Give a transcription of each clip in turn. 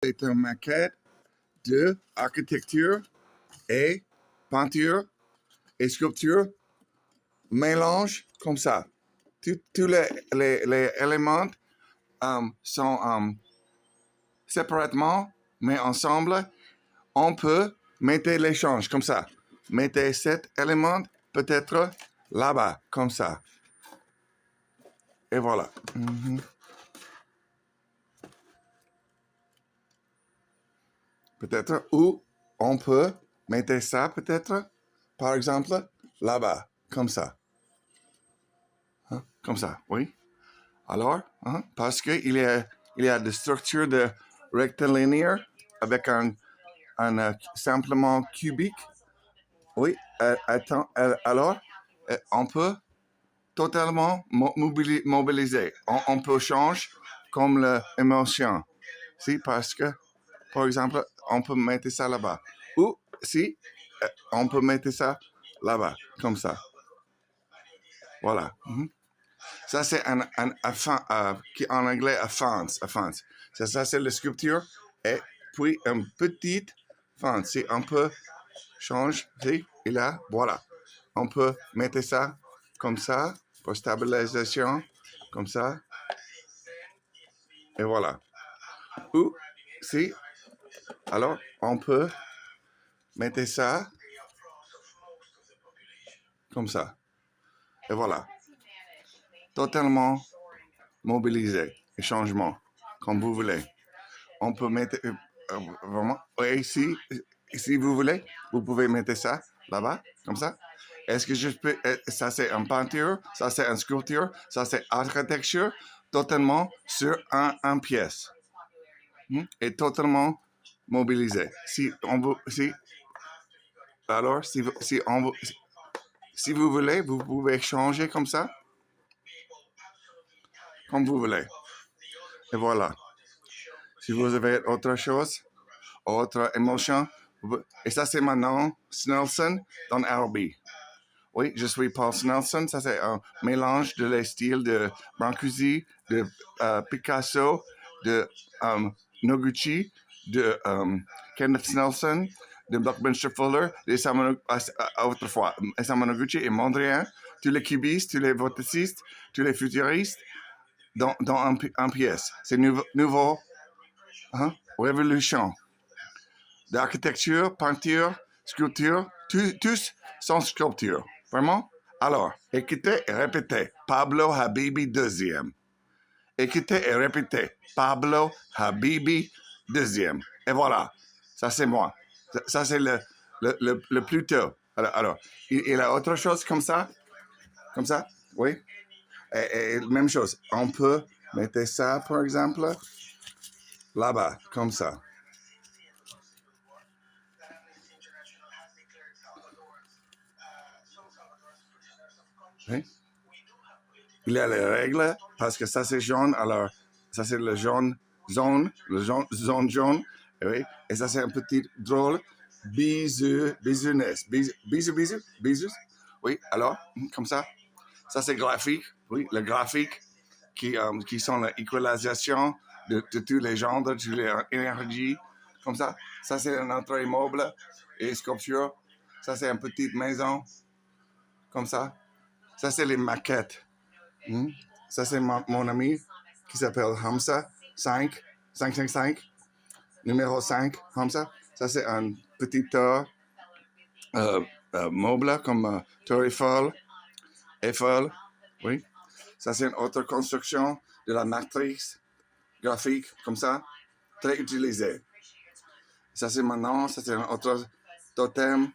C'est une maquette de architecture et peinture et sculpture mélange comme ça. Tous les éléments sont séparément, mais ensemble, on peut mettre l'échange comme ça. Mettez cet élément peut-être là-bas, comme ça. Et voilà. Peut-être, ou on peut mettre ça peut-être, par exemple, là-bas, comme ça. Hein? Comme ça, oui. Alors, parce qu'il y a des structures de rectilinéaires avec un simplement cubique. Oui, alors, on peut totalement mobiliser. On peut changer comme l'émotion. Si, parce que, par exemple, on peut mettre ça là-bas. Ou si, on peut mettre ça là-bas, comme ça. Voilà. Ça, c'est qui en anglais, a fence. Ça, c'est la sculpture. Et puis, une petite fence. Si on peut changer, si, et là, voilà. On peut mettre ça comme ça, pour stabilisation, comme ça. Et voilà. Ou, si, alors, on peut mettre ça comme ça. Et voilà. Totalement mobilisé. Et changement, comme vous voulez. On peut mettre vraiment. Et si vous voulez, vous pouvez mettre ça là-bas, comme ça. Est-ce que je peux. Ça, c'est une peinture, ça, c'est une sculpture, ça, c'est architecture, totalement sur un pièce. Et totalement mobilisé. Alors, si vous voulez, vous pouvez changer comme ça, comme vous voulez. Et voilà. Si vous avez autre chose, autre émotion, et ça c'est maintenant Snelson dans RB. Oui, je suis Paul Snelson. Ça c'est un mélange de les styles de Brancusi, de Picasso, de Noguchi, de Kenneth Snelson, de Buckminster Fuller, autrefois Isamu Noguchi et Mondrian, tous les cubistes, tous les vorticistes, tous les futuristes dans un pièce. C'est nouveau révolution d'architecture, peinture, sculpture, tous sont sculptures. Vraiment? Alors, écoutez et répétez. Pablo Habibi deuxième. Écoutez et répétez. Pablo Habibi deuxième. Et voilà. Ça, c'est moi. Ça, c'est le plus tôt. Alors, il a autre chose comme ça? Comme ça? Oui? Et même chose. On peut mettre ça, par exemple, là-bas, comme ça. Oui? Il y a les règles, parce que ça c'est jaune, alors ça c'est le zone jaune, oui, et ça c'est un petit drôle, bisounettes, bisous, oui, alors, comme ça c'est graphique, oui, le graphique qui sont l'équalisation de tous les genres, de toutes les énergies, comme ça c'est un autre immeuble et sculpture, ça c'est une petite maison, comme ça c'est les maquettes. Ça, c'est mon ami qui s'appelle Hamza 5, numéro 5, Hamza. Ça, c'est un petit tour meuble comme Tour Eiffel, oui. Ça, c'est une autre construction de la matrice graphique, comme ça, très utilisée. Ça, c'est maintenant, ça, c'est un autre totem,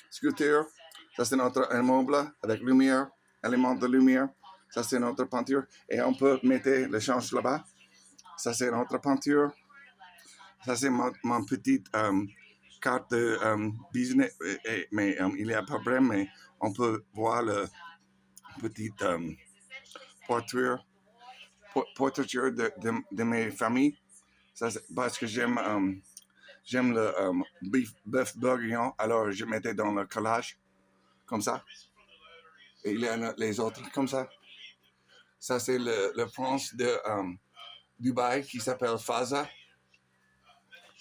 sculpture. Ça, c'est notre immeuble avec lumière, éléments de lumière. Ça, c'est notre peinture. Et on peut mettre l'échange là-bas. Ça, c'est notre peinture. Ça, c'est mon petite carte de business. Mais il y a un problème, mais on peut voir le petit portrait de mes familles. Ça, parce que j'aime le bœuf bourguignon. Alors, je mettais dans le collage, comme ça. Et il y a les autres, comme ça. Ça, c'est le prince de Dubaï qui s'appelle Faza.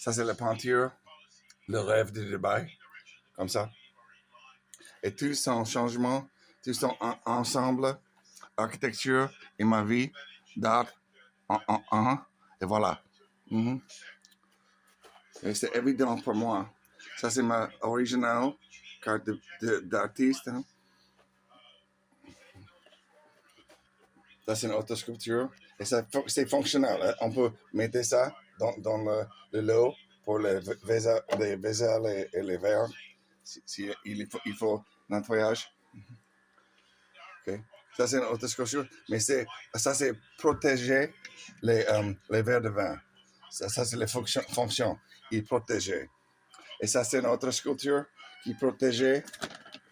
Ça, c'est la peinture, le rêve de Dubaï, comme ça. Et tout son changement, tout son ensemble, architecture et ma vie d'art, et voilà. Mm-hmm. Et c'est évident pour moi. Ça, c'est ma originale carte d'artiste. Hein. Ça, c'est une autosculpture. Et ça, c'est fonctionnel. Hein. On peut mettre ça dans le lot pour les vaisselles et les verres. Si il faut nettoyage. Okay. Ça, c'est une autosculpture. Mais ça, c'est protéger les verres de vin. Ça c'est les fonctions. Il protégeait. Et ça, c'est une autre sculpture qui protégeait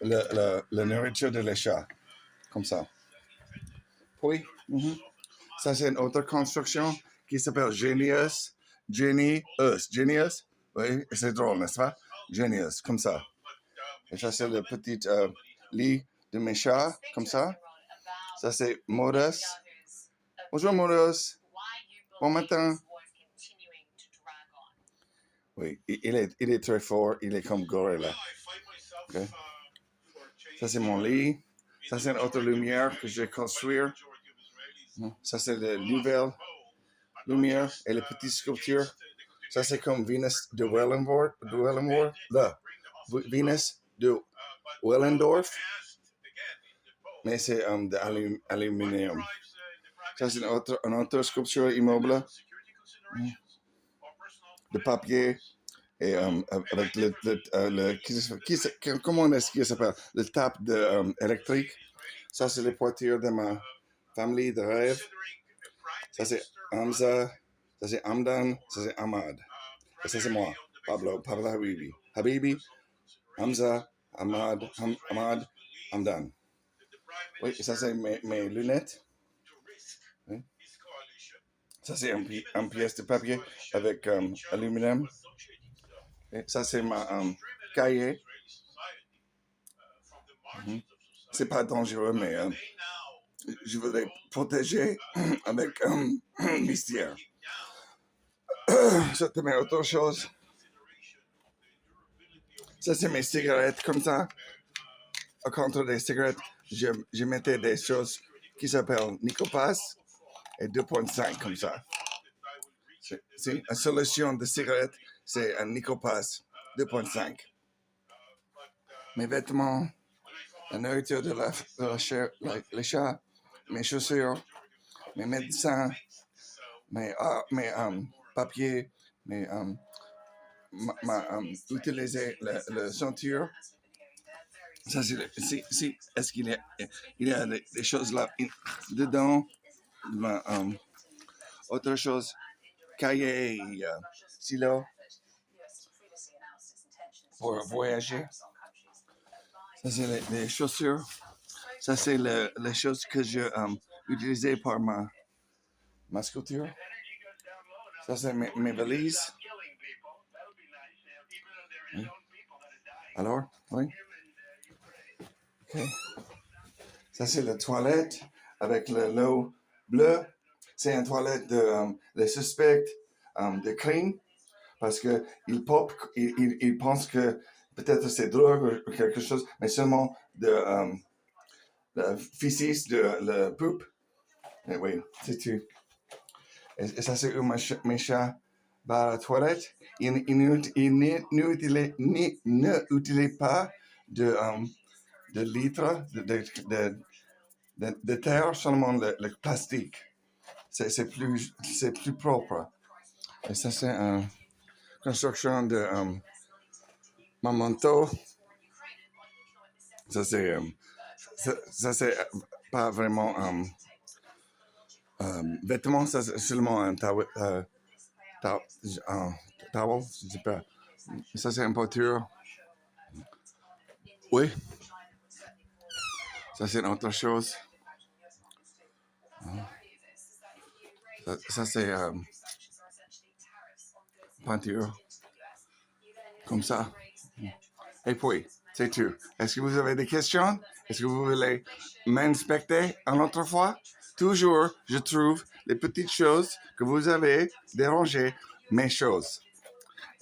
la nourriture de les chats. Comme ça. Puis, ça, c'est une autre construction qui s'appelle Genius. Genius. Oui, c'est drôle, n'est-ce pas? Genius, comme ça. Et ça, c'est le petit lit de mes chats, comme ça. Ça, c'est Modus. Bonjour, Modus. Bon matin. Oui, il est très fort. Il est comme gorilla. Okay. Ça, c'est mon lit. Ça, c'est une autre lumière que je vais construire. Ça, c'est la nouvelle lumière et les petites sculptures. Ça, c'est comme Venus de Wellendorf. Venus de Wellendorf. Mais c'est d'aluminium. Ça, c'est une autre sculpture immeuble de papier et avec comment est-ce qu'il s'appelle? Le tape électrique. Ça, c'est les pointures de ma famille de rêve. Ça, c'est Hamza. Ça, c'est Hamdan. Ça, c'est Ahmad. Et ça, c'est moi, Pablo Habibi. Habibi, Hamza, Ahmad, Hamdan. Oui, ça, c'est mes lunettes. Oui. Ça, c'est une pièce de papier avec aluminium. Et ça, c'est ma cahier. C'est pas dangereux, mais je veux les protéger avec mystère. Ça, c'est mes autre chose. Ça, c'est mes cigarettes comme ça. Contre des cigarettes, je mettais des choses qui s'appellent Nicopas et 2.5 comme ça. C'est une solution de cigarette, c'est un Nicopas 2.5. Mes vêtements, la nourriture de les chats, mes chaussures, mes médecins, mes papiers, utiliser la ceinture. Ça, est-ce qu'il y a des choses là dedans? Autre chose, cahier, stylo pour voyager. Ça, c'est les chaussures. Ça, c'est les choses que j'ai utilisées pour ma sculpture. Ça, c'est mes valises. Oui. Alors, oui. OK. Ça, c'est la toilette avec l'eau bleue. C'est une toilette de suspect de crime parce qu'il pense que peut-être c'est drogue ou quelque chose, mais seulement de la fécis de la poupe. Et oui, c'est tout. Et ça, c'est où mes chats vont à la toilette. Ils n'utilisent pas de litres de terre, seulement le plastique. C'est plus propre. Et ça, c'est une construction de mon manteau. Ça, c'est pas vraiment vêtements, ça, c'est seulement un towel, je sais pas. Ça, c'est une peinture. Oui. Ça, c'est une autre chose. Ça c'est peinture. Comme ça. Et puis, c'est tout. Est-ce que vous avez des questions? Est-ce que vous voulez m'inspecter une autre fois? Toujours, je trouve les petites choses que vous avez dérangées, mes choses.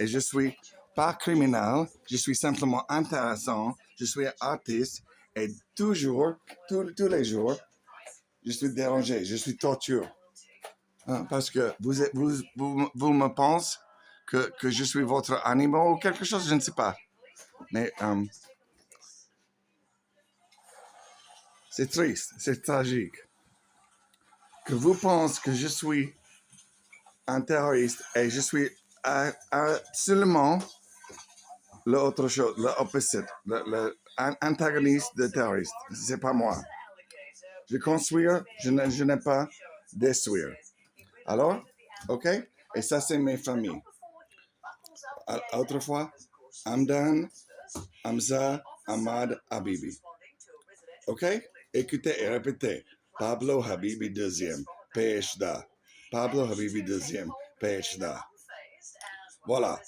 et je suis pas criminel, je suis simplement intéressant, je suis artiste et toujours, tous les jours, je suis dérangé, je suis torturé. Hein, parce que vous me pensez que je suis votre animal ou quelque chose, je ne sais pas. Mais c'est triste, c'est tragique. Que vous pensez que je suis un terroriste et je suis absolument l'autre chose, l'opposite, l'antagoniste de terroriste. C'est pas moi. Je construire, je n'ai pas détruire. Alors, ok? Et ça, c'est mes familles. Autrefois, Hamdan, Hamza, Ahmad, Habibi. Ok? Écoutez et répétez. Pablo Habibi deuxième, PhD. Pablo Habibi deuxième, PhD. Voilà.